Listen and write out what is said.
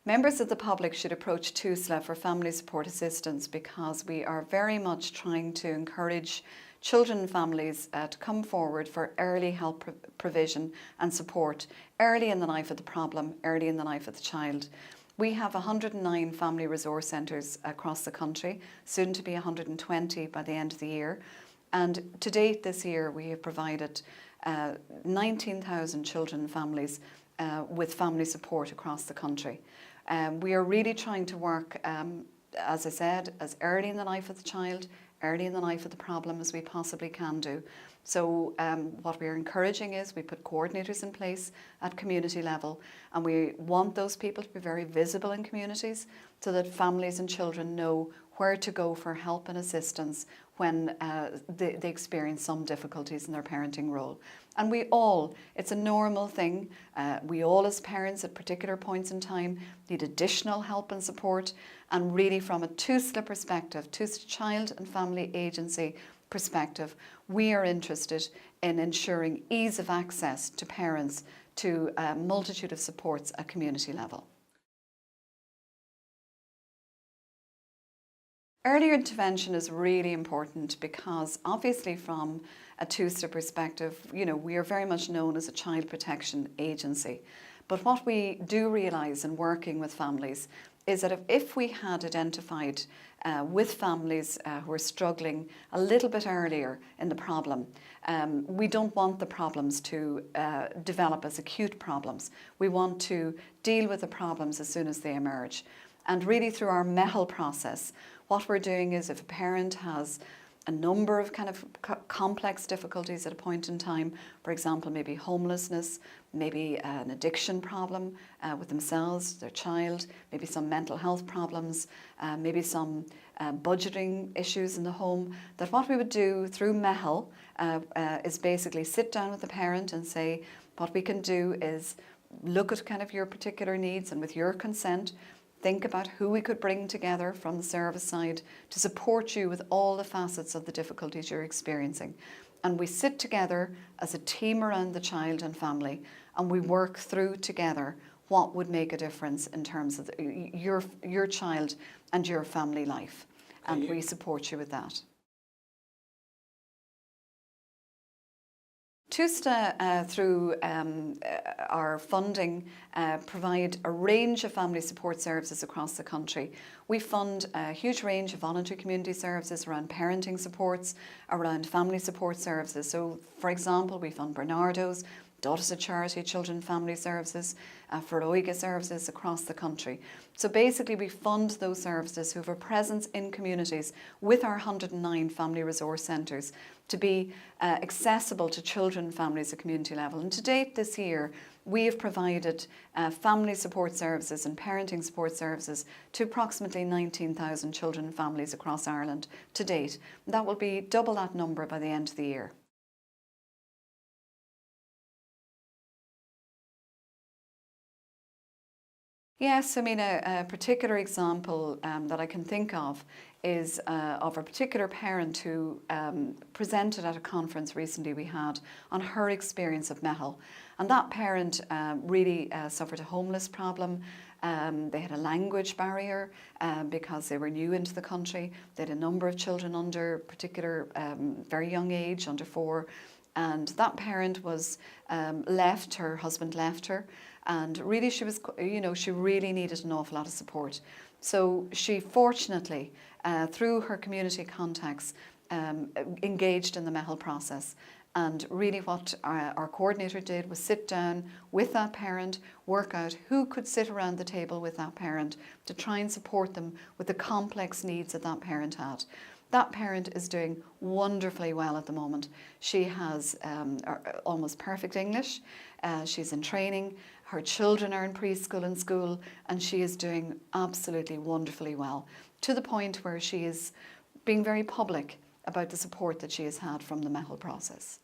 Members of the public should approach Tusla for family support assistance because we are very much trying to encourage children and families to come forward for early help provision and support early in the life of the problem, early in the life of the child. We have 109 family resource centres across the country, soon to be 120 by the end of the year. And to date this year we have provided 19,000 children and families with family support across the country. We are really trying to work, as I said, as early in the life of the child, early in the life of the problem as we possibly can do. So what we're encouraging is we put coordinators in place at community level, and we want those people to be very visible in communities so that families and children know where to go for help and assistance when they experience some difficulties in their parenting role. And we all, it's a normal thing, we all as parents at particular points in time need additional help and support, and really from a Tusla perspective, Tusla Child and Family Agency perspective, we are interested in ensuring ease of access to parents to a multitude of supports at community level. Earlier intervention is really important because obviously from a Tusla perspective, we are very much known as a child protection agency. But what we do realise in working with families is that if we had identified with families who are struggling a little bit earlier in the problem, we don't want the problems to develop as acute problems. We want to deal with the problems as soon as they emerge. And really through our MEHL process, what we're doing is if a parent has a number of kind of complex difficulties at a point in time, for example, maybe homelessness, maybe an addiction problem with themselves, their child, maybe some mental health problems, maybe some budgeting issues in the home, that what we would do through MEHL is basically sit down with the parent and say, what we can do is look at kind of your particular needs, and with your consent, think about who we could bring together from the service side to support you with all the facets of the difficulties you're experiencing. And we sit together as a team around the child and family, and we work through together what would make a difference in terms of your child and your family life. And we support you with that. Tusla, through our funding, provide a range of family support services across the country. We fund a huge range of voluntary community services around parenting supports, around family support services. So, for example, we fund Bernardo's, Daughters of Charity, Children and Family Services, Feroiga services across the country. So basically we fund those services who have a presence in communities with our 109 family resource centres to be accessible to children and families at community level. And to date this year, we have provided family support services and parenting support services to approximately 19,000 children and families across Ireland to date. That will be double that number by the end of the year. Yes, I mean a particular example that I can think of is of a particular parent who presented at a conference recently we had on her experience of MEHL. And that parent really suffered a homeless problem. They had a language barrier because they were new into the country. They had a number of children under particular very young age, under 4. And that parent was left, her husband left her. And really she was, she really needed an awful lot of support. So she fortunately, through her community contacts, engaged in the MEHL process. And really what our coordinator did was sit down with that parent, work out who could sit around the table with that parent to try and support them with the complex needs that that parent had. That parent is doing wonderfully well at the moment. She has almost perfect English. She's in training. Her children are in preschool and school, and she is doing absolutely wonderfully well, to the point where she is being very public about the support that she has had from the MEHL process.